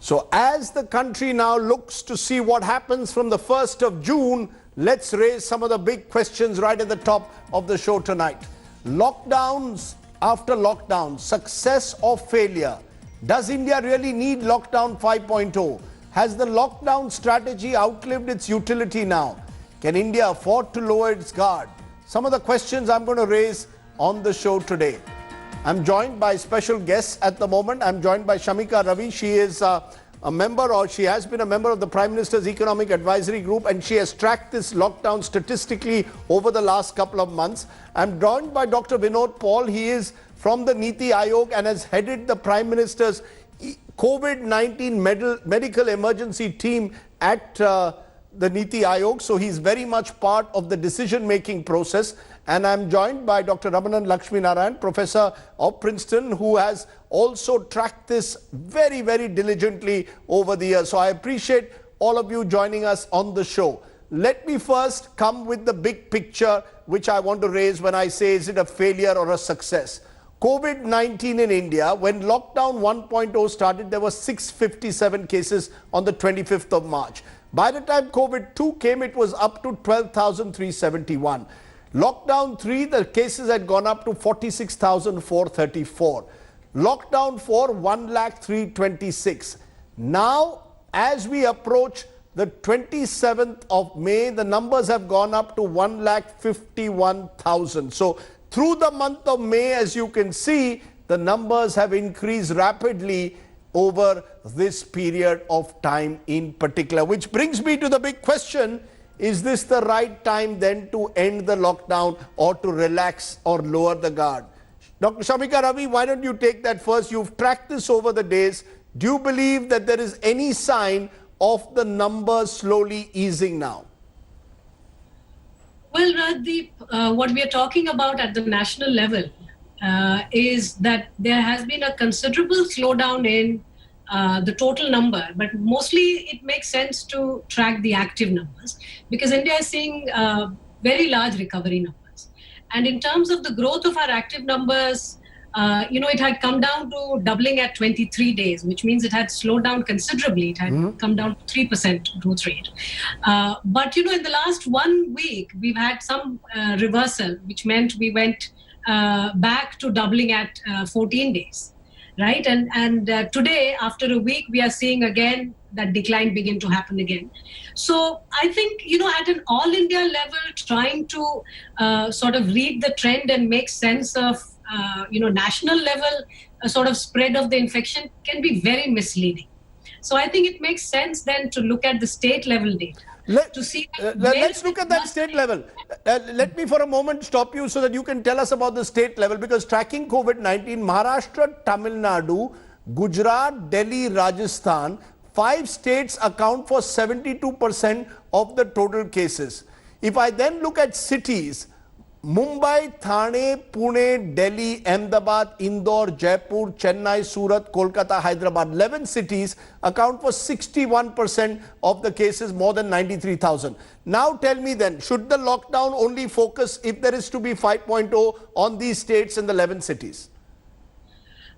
So as the country now looks to see what happens from the 1st of June, let's raise some of the big questions right at the top of the show tonight. Lockdowns after lockdown, success or failure? Does India really need lockdown 5.0? Has the lockdown strategy outlived its utility now? Can India afford to lower its guard? Some of the questions I'm going to raise on the show today. I'm joined by special guests at the moment. I'm joined by Shamika Ravi. She is a member, or she has been a member of the Prime Minister's Economic Advisory Group, and she has tracked this lockdown statistically over the last couple of months. I'm joined by Dr. Vinod Paul. He is from the Niti Aayog and has headed the Prime Minister's COVID-19 medical emergency team at the Niti Aayog. So he's very much part of the decision-making process. And I'm joined by Dr. Ramanan Lakshminarayan, professor of Princeton, who has also tracked this very, very diligently over the years. So I appreciate all of you joining us on the show. Let me first come with the big picture, which I want to raise when I say, is it a failure or a success? COVID-19 in India, when lockdown 1.0 started, there were 657 cases on the 25th of March. By the time COVID 2 came, it was up to 12,371. Lockdown 3, the cases had gone up to 46,434. Lockdown 4, 1,03,26. Now, as we approach the 27th of May, the numbers have gone up to 1,51,000. So, through the month of May, as you can see, the numbers have increased rapidly over this period of time in particular. Which brings me to the big question. Is this the right time then to end the lockdown or to relax or lower the guard? Dr. Shamika Ravi, why don't you take that first? You've tracked this over the days. Do you believe that there is any sign of the numbers slowly easing now? Well, Rajdeep, what we are talking about at the national level is that there has been a considerable slowdown in the total number, but mostly it makes sense to track the active numbers because India is seeing very large recovery numbers. And in terms of the growth of our active numbers, it had come down to doubling at 23 days, which means it had slowed down considerably. It had come down to 3% growth rate. But, in the last 1 week, we've had some reversal, which meant we went back to doubling at 14 days. Right. And today, after a week, we are seeing again that decline begin to happen again. So I think, at an all India level, trying to sort of read the trend and make sense of, national level sort of spread of the infection can be very misleading. So I think it makes sense then to look at the state level data. Let's look at that state level. Let me for a moment stop you so that you can tell us about the state level, because tracking COVID-19, Maharashtra, Tamil Nadu, Gujarat, Delhi, Rajasthan, 5 states account for 72% of the total cases. If I then look at cities, Mumbai, Thane, Pune, Delhi, Ahmedabad, Indore, Jaipur, Chennai, Surat, Kolkata, Hyderabad, 11 cities account for 61% of the cases, more than 93,000. Now tell me then, should the lockdown only focus, if there is to be 5.0, on these states and the 11 cities?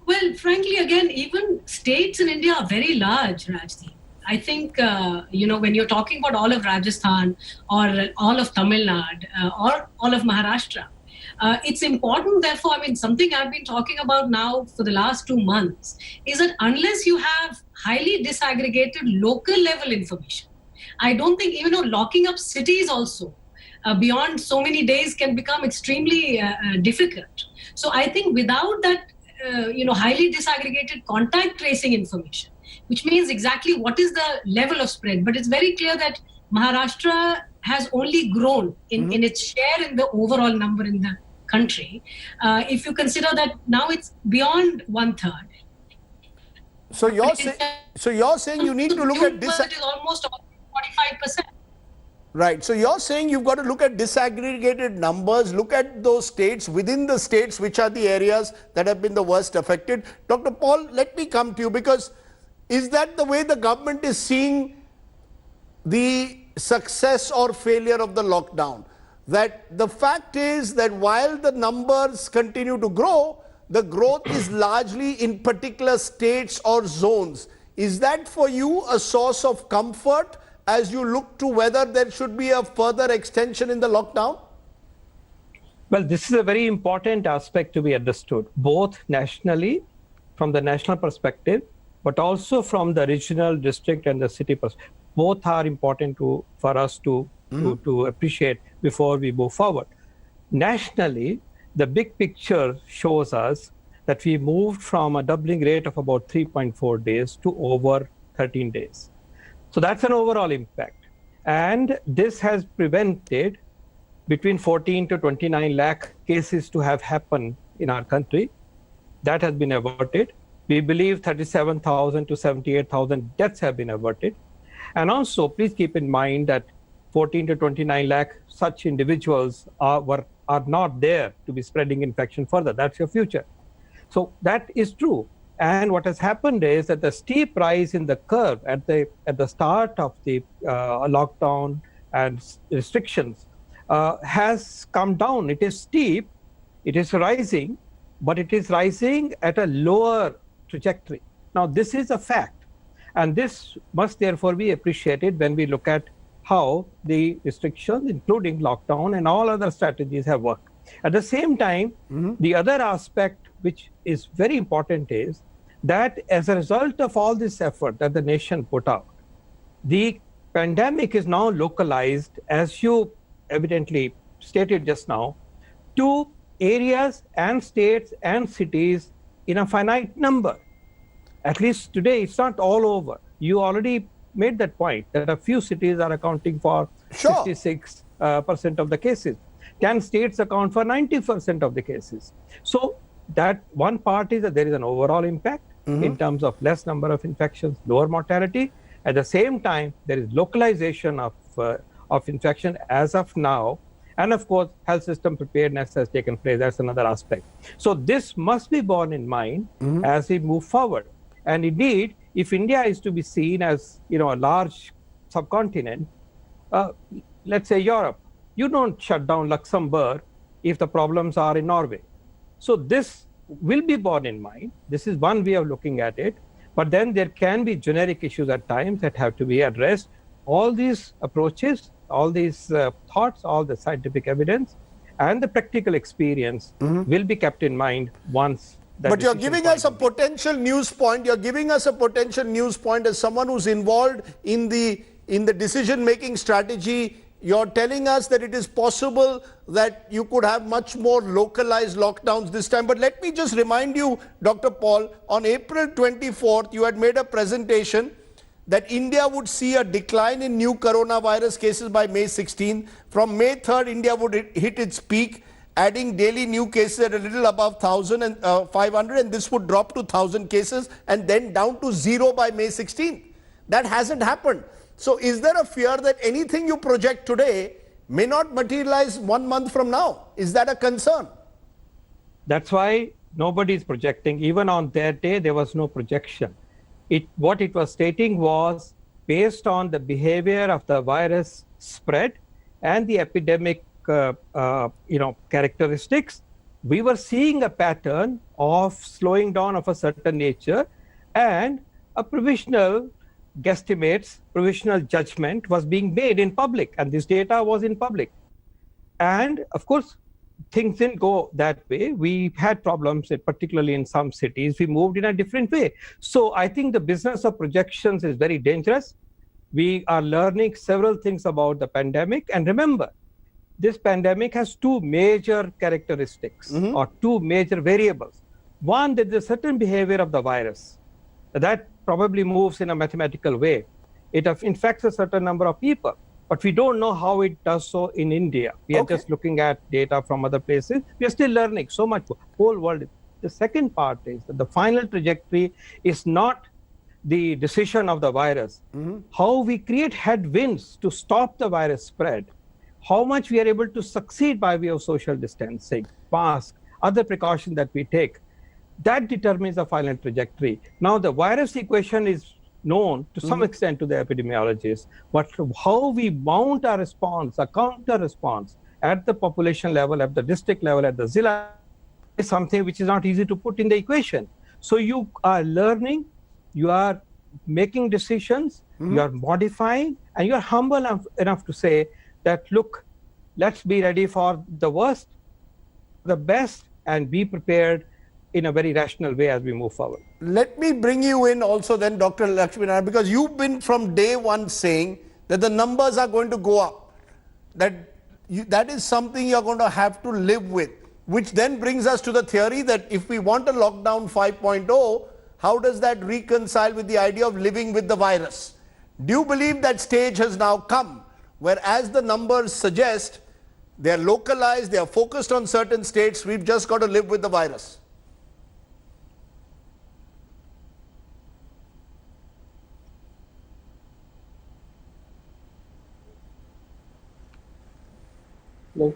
Well, frankly, again, even states in India are very large, Rajdeep. I think, when you're talking about all of Rajasthan or all of Tamil Nadu or all of Maharashtra, it's important, therefore, something I've been talking about now for the last 2 months is that unless you have highly disaggregated local level information, I don't think even locking up cities also beyond so many days can become extremely difficult. So I think without that, highly disaggregated contact tracing information, which means exactly what is the level of spread. But it's very clear that Maharashtra has only grown in its share in the overall number in the country. If you consider that now it's beyond 1/3. So you're saying you need to look at this. It is almost 45%. Right. So you're saying you've got to look at disaggregated numbers, look at those states, within the states, which are the areas that have been the worst affected. Dr. Paul, let me come to you, because is that the way the government is seeing the success or failure of the lockdown? That the fact is that while the numbers continue to grow, the growth is largely in particular states or zones. Is that for you a source of comfort as you look to whether there should be a further extension in the lockdown? Well, this is a very important aspect to be understood, both nationally, from the national perspective, but also from the regional, district, and the city perspective. Both are important for us to appreciate before we move forward. Nationally, the big picture shows us that we moved from a doubling rate of about 3.4 days to over 13 days. So that's an overall impact. And this has prevented between 14 to 29 lakh cases to have happened in our country. That has been averted. We believe 37,000 to 78,000 deaths have been averted. And also, please keep in mind that 14 to 29 lakh such individuals are not there to be spreading infection further. That's your future. So that is true. And what has happened is that the steep rise in the curve at the start of the lockdown and restrictions has come down. It is steep, it is rising, but it is rising at a lower trajectory. Now, this is a fact, and this must therefore be appreciated when we look at how the restrictions, including lockdown and all other strategies, have worked. At the same time, the other aspect which is very important is that as a result of all this effort that the nation put out, the pandemic is now localized, as you evidently stated just now, to areas and states and cities in a finite number. At least today, it's not all over. You already made that point that a few cities are accounting for 66% of the cases. 10 states account for 90% of the cases. So that one part is that there is an overall impact in terms of less number of infections, lower mortality. At the same time, there is localization of infection as of now. And of course, health system preparedness has taken place. That's another aspect. So this must be borne in mind as we move forward. And indeed, if India is to be seen as a large subcontinent, let's say Europe, you don't shut down Luxembourg if the problems are in Norway. So this will be borne in mind. This is one way of looking at it. But then there can be generic issues at times that have to be addressed. All these approaches, all these thoughts, all the scientific evidence, and the practical experience will be kept in mind once. But you're giving us a potential news point. You're giving us a potential news point as someone who's involved in the decision-making strategy. You're telling us that it is possible that you could have much more localized lockdowns this time. But let me just remind you, Dr. Paul, on April 24th, you had made a presentation that India would see a decline in new coronavirus cases by May 16th. From May 3rd, India would hit its peak, adding daily new cases at a little above 1,500, and this would drop to 1,000 cases and then down to 0 by May 16th. That hasn't happened. So is there a fear that anything you project today may not materialize 1 month from now? Is that a concern? That's why nobody is projecting. Even on that day, there was no projection. What it was stating was based on the behavior of the virus spread and the epidemic characteristics, we were seeing a pattern of slowing down of a certain nature, and a provisional judgment was being made in public, and this data was in public. And of course, things didn't go that way. We had problems, particularly in some cities. We moved in a different way. So I think the business of projections is very dangerous. We are learning several things about the pandemic. And remember, this pandemic has two major characteristics or two major variables. One, there is a certain behavior of the virus that probably moves in a mathematical way. It infects a certain number of people, but we don't know how it does so in India. We are just looking at data from other places. We are still learning so much. Whole world. The second part is that the final trajectory is not the decision of the virus. How we create headwinds to stop the virus spread, how much we are able to succeed by way of social distancing, mask, other precautions that we take, that determines the final trajectory. Now, the virus equation is known to some extent to the epidemiologists, but how we mount our response, a counter response at the population level, at the district level, at the Zilla, is something which is not easy to put in the equation. So you are learning, you are making decisions, you are modifying, and you are humble enough to say that, look, let's be ready for the worst, the best, and be prepared in a very rational way as we move forward. Let me bring you in also then, Dr. Lakshminarayan, because you've been from day one saying that the numbers are going to go up, that is something you're going to have to live with, which then brings us to the theory that if we want a lockdown 5.0, how does that reconcile with the idea of living with the virus? Do you believe that stage has now come, where as the numbers suggest, they are localized, they are focused on certain states, we've just got to live with the virus? Hello?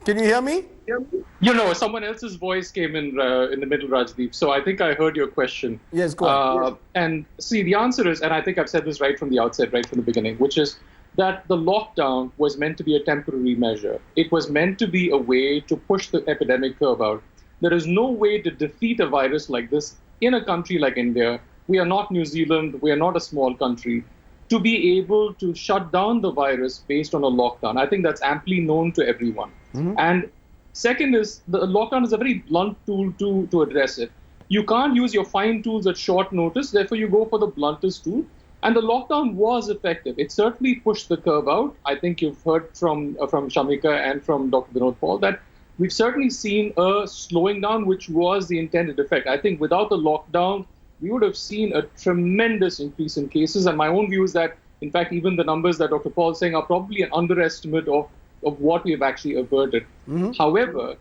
Can you hear me? You know, someone else's voice came in the middle, Rajdeep. So I think I heard your question. Yes, go ahead. And see, the answer is, and I think I've said this right from the outset, right from the beginning, which is that the lockdown was meant to be a temporary measure. It was meant to be a way to push the epidemic curve out. There is no way to defeat a virus like this in a country like India. We are not New Zealand. We are not a small country. To be able to shut down the virus based on a lockdown, I think that's amply known to everyone. And second is, the lockdown is a very blunt tool to address it. You can't use your fine tools at short notice, therefore you go for the bluntest tool. And the lockdown was effective. It certainly pushed the curve out. I think you've heard from Shamika and from Dr. Vinod Paul that we've certainly seen a slowing down, which was the intended effect. I think without the lockdown, we would have seen a tremendous increase in cases. And my own view is that, in fact, even the numbers that Dr. Paul is saying are probably an underestimate of what we have actually averted. However,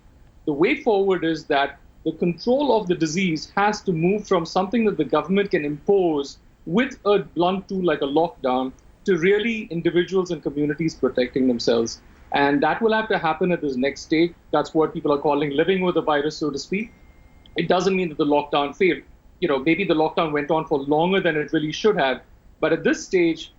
the way forward is that the control of the disease has to move from something that the government can impose with a blunt tool like a lockdown to really individuals and communities protecting themselves. And that will have to happen at this next stage. That's what people are calling living with the virus, so to speak. It doesn't mean that the lockdown failed. You know, maybe the lockdown went on for longer than it really should have. But at this stage,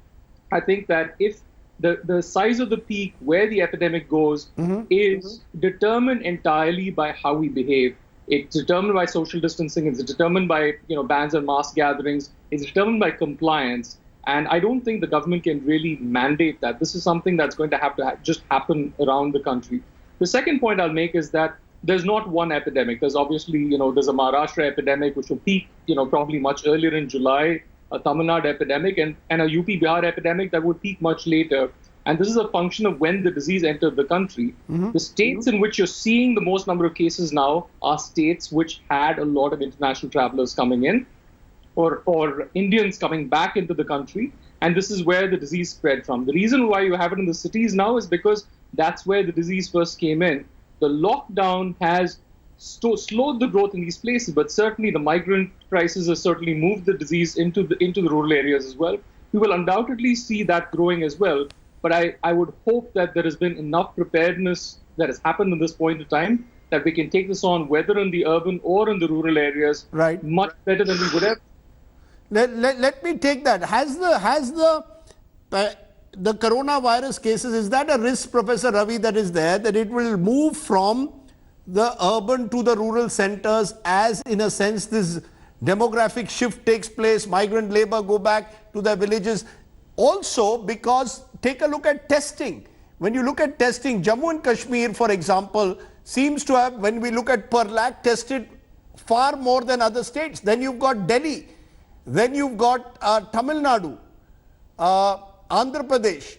I think that if the size of the peak, where the epidemic goes, is determined entirely by how we behave. It's determined by social distancing. It's determined by bans on mass gatherings. It's determined by compliance. And I don't think the government can really mandate that. This is something that's going to have to just happen around the country. The second point I'll make is that there's not one epidemic. There's obviously, there's a Maharashtra epidemic, which will peak, probably much earlier in July, a Tamil Nadu epidemic, and a UP Bihar epidemic that would peak much later. And this is a function of when the disease entered the country. The states in which you're seeing the most number of cases now are states which had a lot of international travelers coming in or Indians coming back into the country. And this is where the disease spread from. The reason why you have it in the cities now is because that's where the disease first came in. The lockdown has slowed the growth in these places, but certainly the migrant crisis has certainly moved the disease into the rural areas as well. We will undoubtedly see that growing as well. But I would hope that there has been enough preparedness that has happened at this point in time that we can take this on, whether in the urban or in the rural areas, much better than we would have. Let me take that. Has the coronavirus cases, is that a risk, Professor Ravi, that is there, that it will move from the urban to the rural centers as, in a sense, this demographic shift takes place, migrant labor go back to their villages? Also, because take a look at testing. When you look at testing, Jammu and Kashmir, for example, seems to have, when we look at per lakh, tested far more than other states. Then you've got Delhi. Then you've got Tamil Nadu, Andhra Pradesh.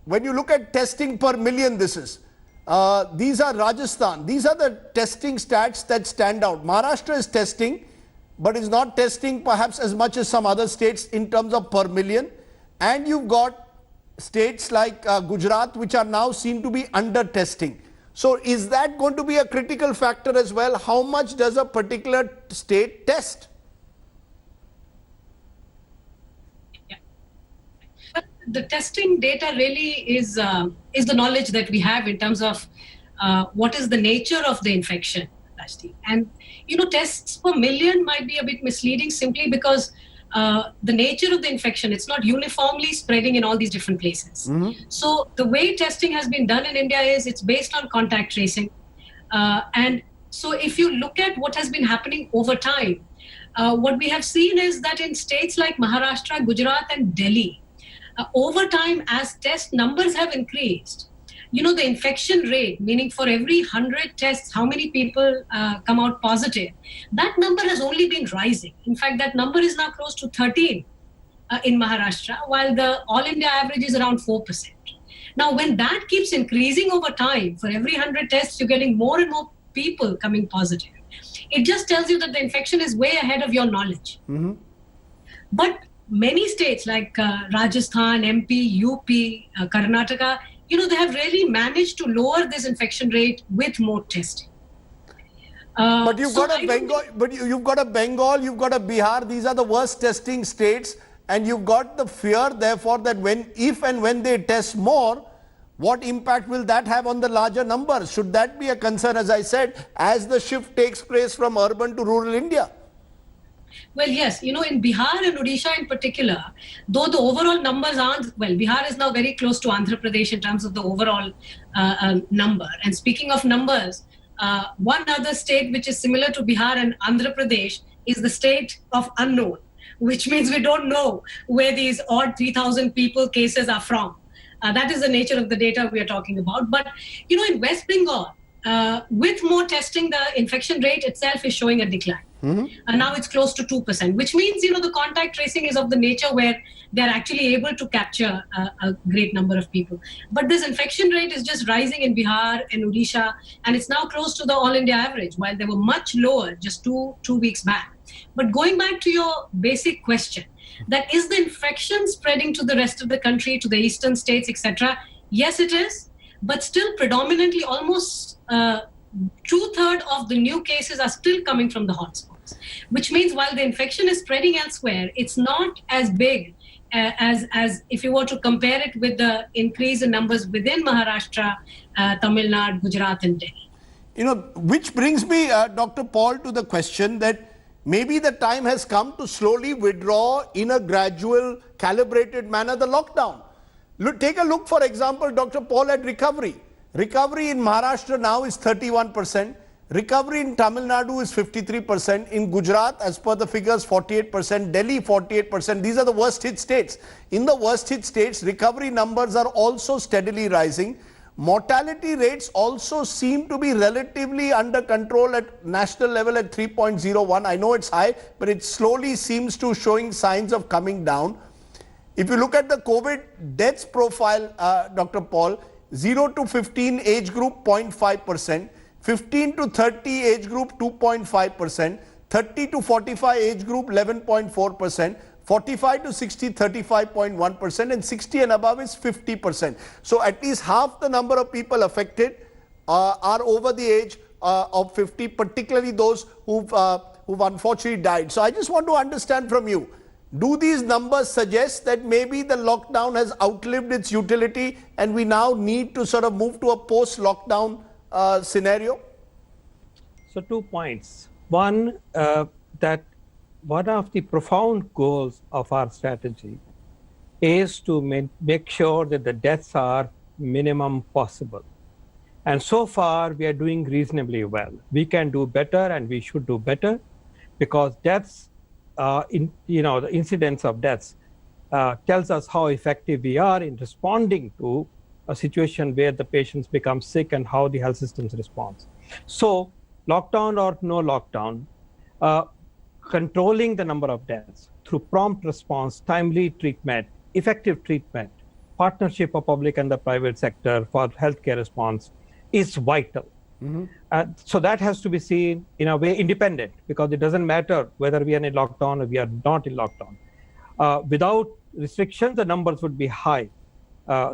When you look at testing per million, these are Rajasthan. These are the testing stats that stand out. Maharashtra is testing, but is not testing perhaps as much as some other states in terms of per million. And you've got states like Gujarat, which are now seen to be under testing. So is that going to be a critical factor as well? How much does a particular state test? Yeah. But the testing data really is the knowledge that we have in terms of what is the nature of the infection, Rajdeep. And, tests per million might be a bit misleading simply because the nature of the infection, it's not uniformly spreading in all these different places. So the way testing has been done in India is it's based on contact tracing. And so if you look at what has been happening over time, what we have seen is that in states like Maharashtra, Gujarat, and Delhi, over time, as test numbers have increased, the infection rate, meaning for every 100 tests, how many people come out positive, that number has only been rising. In fact, that number is now close to 13 in Maharashtra, while the all India average is around 4%. Now, when that keeps increasing over time, for every 100 tests, you're getting more and more people coming positive. It just tells you that the infection is way ahead of your knowledge. Mm-hmm. But many states like Rajasthan, MP, UP, Karnataka, they have really managed to lower this infection rate with more testing. But you've got a Bengal, you've got a Bihar. These are the worst testing states, and you've got the fear, therefore, that if and when they test more, what impact will that have on the larger numbers? Should that be a concern, as I said, as the shift takes place from urban to rural India? Well, yes, in Bihar and Odisha in particular, though the overall numbers aren't, Bihar is now very close to Andhra Pradesh in terms of the overall number. And speaking of numbers, one other state which is similar to Bihar and Andhra Pradesh is the state of unknown, which means we don't know where these odd 3,000 people cases are from. That is the nature of the data we are talking about. But, in West Bengal, with more testing, the infection rate itself is showing a decline. Mm-hmm. And now it's close to 2%, which means, the contact tracing is of the nature where they're actually able to capture a great number of people. But this infection rate is just rising in Bihar and Odisha, and it's now close to the all India average, while they were much lower just two weeks back. But going back to your basic question, that is the infection spreading to the rest of the country, to the eastern states, etc.? Yes, it is. But still predominantly almost 2/3 of the new cases are still coming from the hotspots, which means while the infection is spreading elsewhere, it's not as big as if you were to compare it with the increase in numbers within Maharashtra, Tamil Nadu, Gujarat, and Delhi. Which brings me, Dr. Paul, to the question that maybe the time has come to slowly withdraw in a gradual, calibrated manner the lockdown. Take a look, for example, Dr. Paul, at recovery. Recovery in Maharashtra now is 31%. Recovery in Tamil Nadu is 53%. In Gujarat, as per the figures, 48%. Delhi, 48%. These are the worst hit states. In the worst hit states, recovery numbers are also steadily rising. Mortality rates also seem to be relatively under control at national level at 3.01. I know it's high, but it slowly seems to showing signs of coming down. If you look at the COVID deaths profile, Dr. Paul, 0 to 15 age group, 0.5%, 15 to 30 age group, 2.5%, 30 to 45 age group, 11.4%, 45 to 60, 35.1%, and 60 and above is 50%. So at least half the number of people affected are over the age of 50, particularly those who've unfortunately died. So I just want to understand from you, do these numbers suggest that maybe the lockdown has outlived its utility and we now need to sort of move to a post-lockdown scenario? So 2 points. One, that one of the profound goals of our strategy is to make sure that the deaths are minimum possible. And so far, we are doing reasonably well. We can do better and we should do better because deaths, the incidence of deaths tells us how effective we are in responding to a situation where the patients become sick and how the health systems respond. So lockdown or no lockdown, controlling the number of deaths through prompt response, timely treatment, effective treatment, partnership of public and the private sector for healthcare response is vital. Mm-hmm. So that has to be seen in a way independent because it doesn't matter whether we are in lockdown or we are not in lockdown. Without restrictions, the numbers would be high.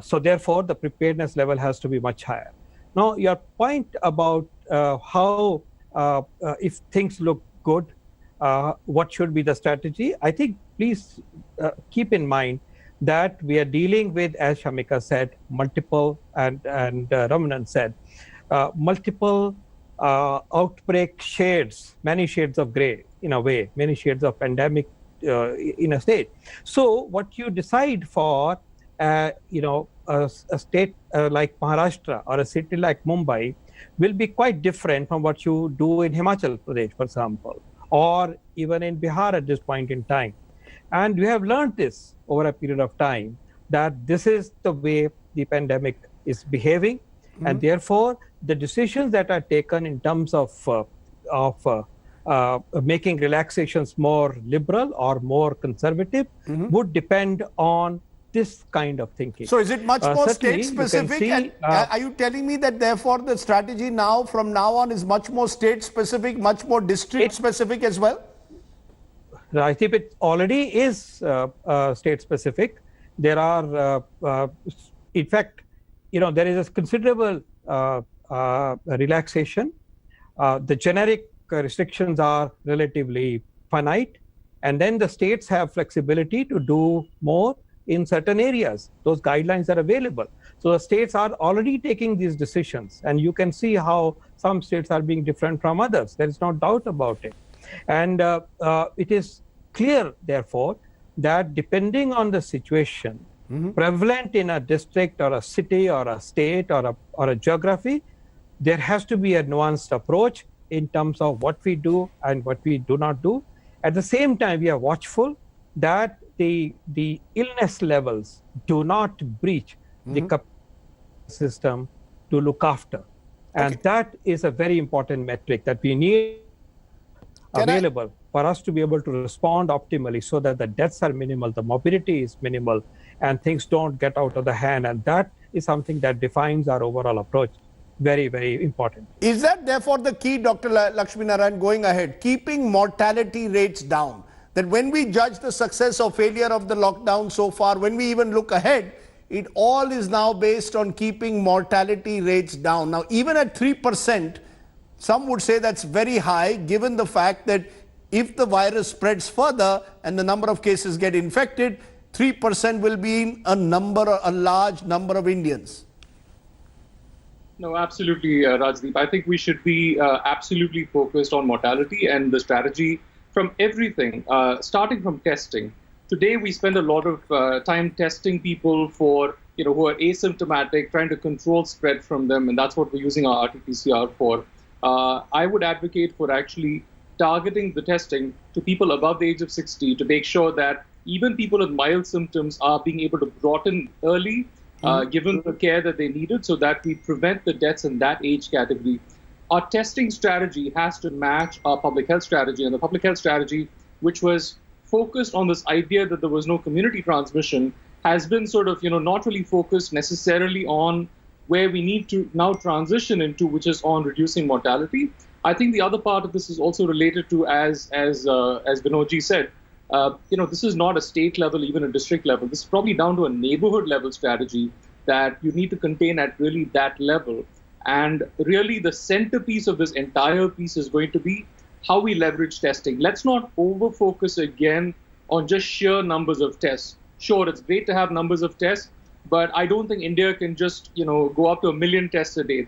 So therefore, the preparedness level has to be much higher. Now, your point about how if things look good, what should be the strategy? I think please keep in mind that we are dealing with, as Shamika said, multiple, and Ramanan said, multiple outbreak shades, many shades of gray in a way, many shades of pandemic in a state. So what you decide for, a state like Maharashtra or a city like Mumbai will be quite different from what you do in Himachal Pradesh, for example, or even in Bihar at this point in time. And we have learned this over a period of time, that this is the way the pandemic is behaving. And therefore, the decisions that are taken in terms of making relaxations more liberal or more conservative would depend on this kind of thinking. So is it much more Certainly, state you can specific? see, And are you telling me that therefore the strategy now, from now on, is much more state specific, much more district specific as well? I think it already is state specific. There are, in fact, there is a considerable relaxation. The generic restrictions are relatively finite, and then the states have flexibility to do more in certain areas. Those guidelines are available. So the states are already taking these decisions, and you can see how some states are being different from others. There is no doubt about it. And it is clear, therefore, that depending on the situation prevalent in a district or a city or a state or a geography, there has to be a nuanced approach in terms of what we do and what we do not do. At the same time, we are watchful that the illness levels do not breach the system to look after. And that is a very important metric that we need available for us to be able to respond optimally, so that the deaths are minimal, the morbidity is minimal, and things don't get out of the hand. And that is something that defines our overall approach. Very, very important. Is that therefore the key, Dr. Lakshminarayan, going ahead, keeping mortality rates down? That when we judge the success or failure of the lockdown so far, when we even look ahead, it all is now based on keeping mortality rates down. Now, even at 3%, some would say that's very high, given the fact that if the virus spreads further and the number of cases get infected, 3% will be a large number of Indians. No, absolutely, Rajdeep. I think we should be absolutely focused on mortality and the strategy from everything, starting from testing. Today, we spend a lot of time testing people for, who are asymptomatic, trying to control spread from them, and that's what we're using our RT-PCR for. I would advocate for actually targeting the testing to people above the age of 60 to make sure that even people with mild symptoms are being able to be brought in early, given the care that they needed, so that we prevent the deaths in that age category. Our testing strategy has to match our public health strategy, and the public health strategy, which was focused on this idea that there was no community transmission, has been sort of, not really focused necessarily on where we need to now transition into, which is on reducing mortality. I think the other part of this is also related to, as Vinodji said, this is not a state level, even a district level. This is probably down to a neighborhood level strategy that you need to contain at really that level. And really the centerpiece of this entire piece is going to be how we leverage testing. Let's not over-focus again on just sheer numbers of tests. Sure, it's great to have numbers of tests, but I don't think India can just, go up to 1 million tests a day.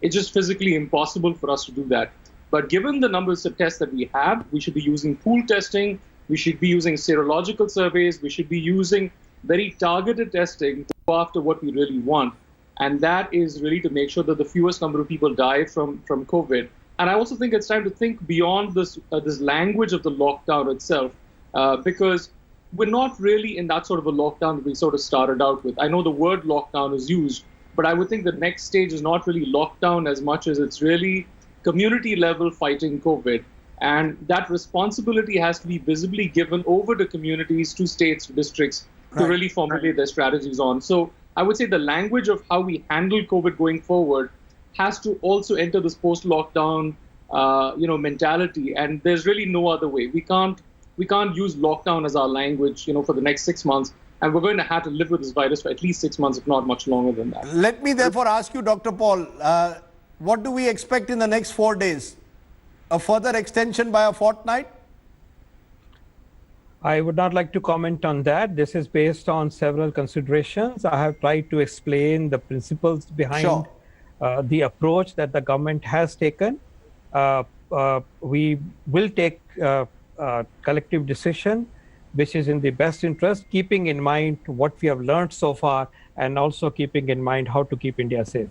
It's just physically impossible for us to do that. But given the numbers of tests that we have, we should be using pool testing, we should be using serological surveys, we should be using very targeted testing to go after what we really want. And that is really to make sure that the fewest number of people die from COVID. And I also think it's time to think beyond this language of the lockdown itself, because we're not really in that sort of a lockdown that we sort of started out with. I know the word lockdown is used, but I would think the next stage is not really lockdown as much as it's really community level fighting COVID. And that responsibility has to be visibly given over to communities, to states, to districts, to really formulate their strategies on. So I would say the language of how we handle COVID going forward has to also enter this post-lockdown, mentality. And there's really no other way. We can't use lockdown as our language, for the next 6 months. And we're going to have to live with this virus for at least 6 months, if not much longer than that. Let me therefore ask you, Dr. Paul, what do we expect in the next 4 days? A further extension by a fortnight? I would not like to comment on that. This is based on several considerations. I have tried to explain the principles behind the approach that the government has taken. We will take a collective decision which is in the best interest, keeping in mind what we have learned so far, and also keeping in mind how to keep India safe.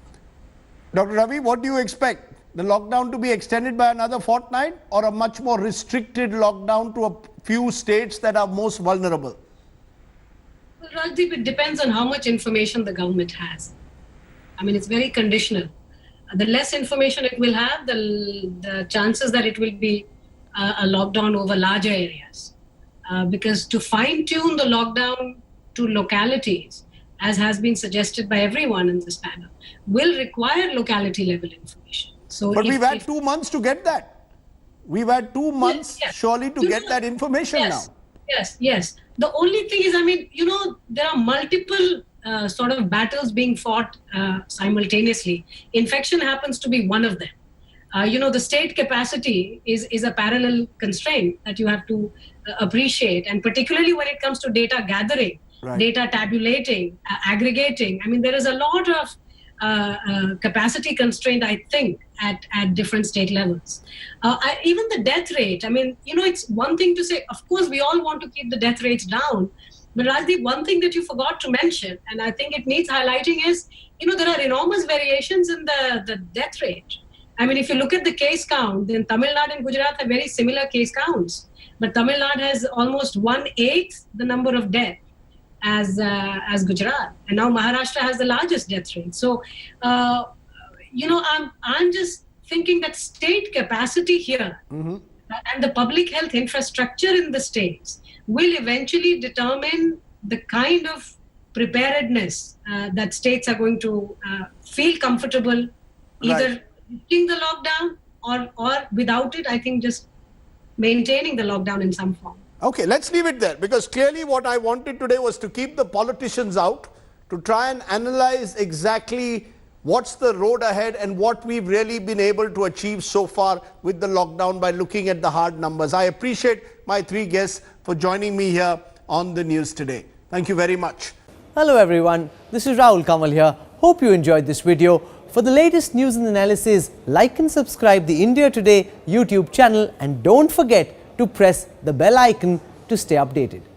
Dr. Ravi, what do you expect? the lockdown to be extended by another fortnight, or a much more restricted lockdown to a few states that are most vulnerable? Well, Rajdeep, it depends on how much information the government has. I mean, it's very conditional. The less information it will have, the chances that it will be a lockdown over larger areas. Because to fine-tune the lockdown to localities, as has been suggested by everyone in this panel, will require locality-level information. So, but we've had 2 months to get that. We've had 2 months surely to get that information now. Yes. The only thing is, I mean, you know, there are multiple sort of battles being fought simultaneously. Infection happens to be one of them. You know, the state capacity is a parallel constraint that you have to appreciate. And particularly when it comes to data gathering, data tabulating, aggregating. I mean, there is a lot of capacity constraint, I think, at different state levels. Even the death rate, I mean, you know, it's one thing to say, of course, we all want to keep the death rates down. But Rajdeep, one thing that you forgot to mention, and I think it needs highlighting, is, you know, there are enormous variations in the death rate. I mean, if you look at the case count, then Tamil Nadu and Gujarat have very similar case counts. But Tamil Nadu has almost 1/8 the number of deaths as Gujarat, and now Maharashtra has the largest death rate. So, you know, I'm just thinking that state capacity here and the public health infrastructure in the states will eventually determine the kind of preparedness that states are going to feel comfortable either lifting the lockdown or without it. I think just maintaining the lockdown in some form. Okay, let's leave it there, because clearly what I wanted today was to keep the politicians out, to try and analyze exactly what's the road ahead and what we've really been able to achieve so far with the lockdown by looking at the hard numbers. I appreciate my three guests for joining me here on the news today. Thank you very much. Hello everyone, this is Rahul Kamal here. Hope you enjoyed this video. For the latest news and analysis, like and subscribe the India Today YouTube channel, and don't forget to press the bell icon to stay updated.